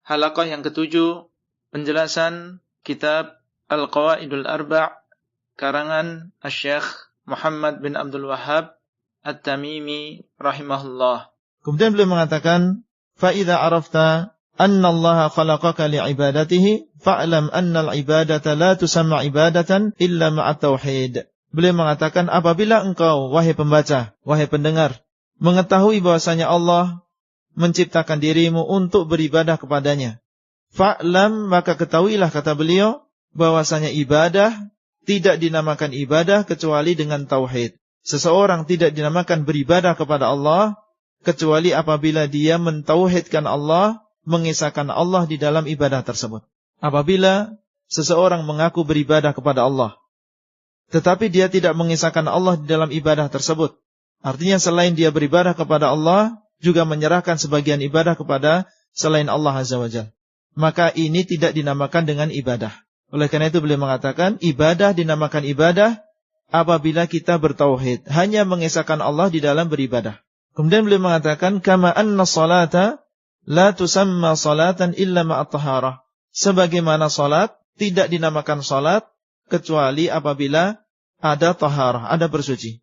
halaqah yang ketujuh, penjelasan kitab Al-Qawaidul Arba' karangan Asy-Syaikh Muhammad bin Abdul Wahhab At-Tamimi rahimahullah. Kemudian beliau mengatakan, fa idza arafta anna Allah khalaqaka li'ibadatihi fa'lam anna al-ibadata la tusamma ibadatan illa ma'a tauhid. Beliau mengatakan, apabila engkau wahai pembaca, wahai pendengar, mengetahui bahwasanya Allah menciptakan dirimu untuk beribadah kepadanya, fa'lam, maka ketahuilah, kata beliau, bahwasanya ibadah tidak dinamakan ibadah kecuali dengan tauhid. Seseorang tidak dinamakan beribadah kepada Allah kecuali apabila dia mentauhidkan Allah, mengesahkan Allah di dalam ibadah tersebut. Apabila seseorang mengaku beribadah kepada Allah, tetapi dia tidak mengesahkan Allah di dalam ibadah tersebut, artinya selain dia beribadah kepada Allah, juga menyerahkan sebagian ibadah kepada selain Allah Azza wa Jalla, maka ini tidak dinamakan dengan ibadah. Oleh karena itu beliau mengatakan, ibadah dinamakan ibadah apabila kita bertauhid, hanya mengesahkan Allah di dalam beribadah. Kemudian beliau mengatakan, kama anna salata la tusamma salatan illa ma'at taharah. Sebagaimana salat tidak dinamakan salat kecuali apabila ada taharah, ada bersuci.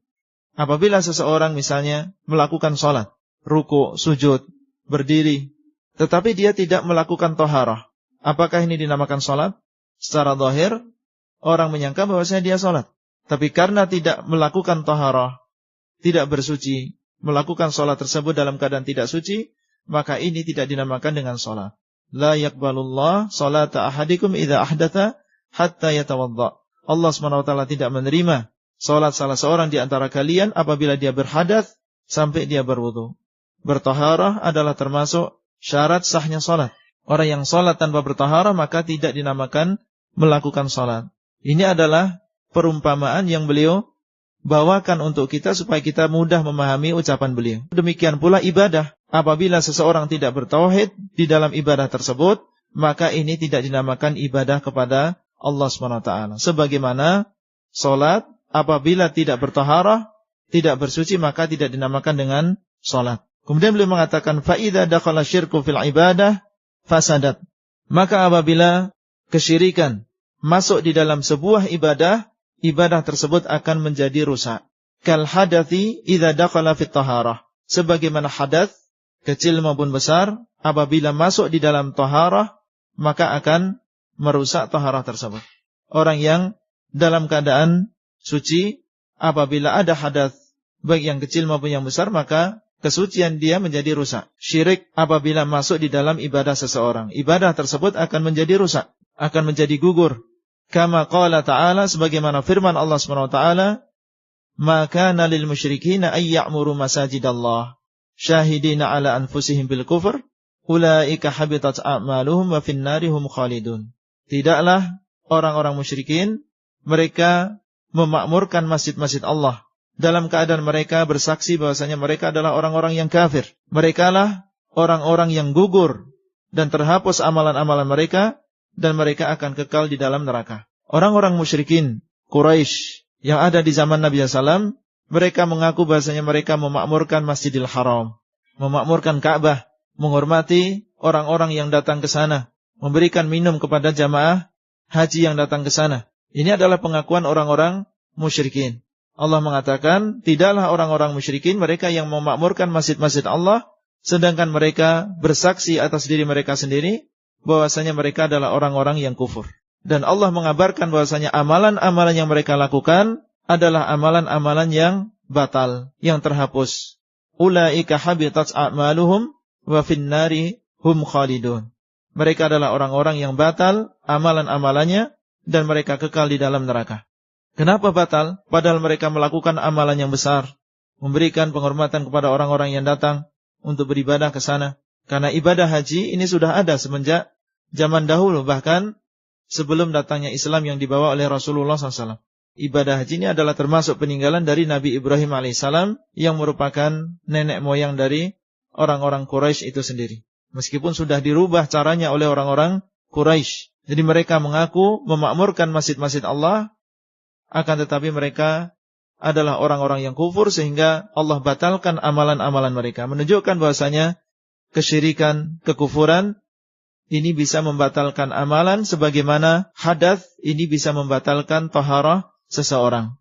Apabila seseorang misalnya melakukan salat, ruku, sujud, berdiri, tetapi dia tidak melakukan taharah, apakah ini dinamakan salat? Secara zahir orang menyangka bahwasanya dia salat. Tapi karena tidak melakukan taharah, tidak bersuci, melakukan salat tersebut dalam keadaan tidak suci, maka ini tidak dinamakan dengan salat. La yaqbalullah salata ahadikum idza ahdatha hatta yatawadda. Allah SWT tidak menerima salat salah seorang di antara kalian apabila dia berhadath sampai dia berwudu. Bertaharah adalah termasuk syarat sahnya salat. Orang yang salat tanpa bertaharah maka tidak dinamakan melakukan salat. Ini adalah perumpamaan yang beliau bawakan untuk kita supaya kita mudah memahami ucapan beliau. Demikian pula ibadah. Apabila seseorang tidak bertauhid di dalam ibadah tersebut, maka ini tidak dinamakan ibadah kepada Allah SWT. Sebagaimana salat apabila tidak bertaharah, tidak bersuci, maka tidak dinamakan dengan salat. Kemudian beliau mengatakan, fa idza dakhala syirku fil ibadah fasadat. Maka apabila kesyirikan masuk di dalam sebuah ibadah, ibadah tersebut akan menjadi rusak. Kal hadathi idza dakhala fit taharah. Sebagaimana hadath kecil maupun besar, apabila masuk di dalam taharah, maka akan merusak taharah tersebut. Orang yang dalam keadaan suci, apabila ada hadath baik yang kecil maupun yang besar, maka kesucian dia menjadi rusak. Syirik apabila masuk di dalam ibadah seseorang, ibadah tersebut akan menjadi rusak, akan menjadi gugur. Kama qala ta'ala, sebagaimana firman Allah SWT, ma kana lil musyrikina ay ya'muru masajidallah syahidina ala anfusihim bil kufr ulaika habitat a'maluhum wa fin nari hum khalidun. Tidaklah orang-orang musyrikin mereka memakmurkan masjid-masjid Allah dalam keadaan mereka bersaksi bahwasanya mereka adalah orang-orang yang kafir. Mereka lah orang-orang yang gugur dan terhapus amalan-amalan mereka, dan mereka akan kekal di dalam neraka. Orang-orang musyrikin Quraisy yang ada di zaman Nabi SAW, mereka mengaku bahwasanya mereka memakmurkan Masjidil Haram, memakmurkan Ka'bah, menghormati orang-orang yang datang ke sana, memberikan minum kepada jamaah haji yang datang ke sana. Ini adalah pengakuan orang-orang musyrikin. Allah mengatakan, tidaklah orang-orang musyrikin mereka yang memakmurkan masjid-masjid Allah, sedangkan mereka bersaksi atas diri mereka sendiri bahwasanya mereka adalah orang-orang yang kufur. Dan Allah mengabarkan bahwasanya amalan-amalan yang mereka lakukan adalah amalan-amalan yang batal, yang terhapus. Ulaika habitat a'maluhum wa fin nari hum khalidun. Mereka adalah orang-orang yang batal amalan-amalannya, dan mereka kekal di dalam neraka. Kenapa batal? Padahal mereka melakukan amalan yang besar, memberikan penghormatan kepada orang-orang yang datang untuk beribadah ke sana. Karena ibadah haji ini sudah ada semenjak zaman dahulu, bahkan sebelum datangnya Islam yang dibawa oleh Rasulullah SAW. Ibadah haji ini adalah termasuk peninggalan dari Nabi Ibrahim AS yang merupakan nenek moyang dari orang-orang Quraisy itu sendiri. Meskipun sudah dirubah caranya oleh orang-orang Quraisy. Jadi mereka mengaku memakmurkan masjid-masjid Allah, akan tetapi mereka adalah orang-orang yang kufur sehingga Allah batalkan amalan-amalan mereka. Menunjukkan bahwasanya kesyirikan, kekufuran ini bisa membatalkan amalan sebagaimana hadath ini bisa membatalkan taharah seseorang.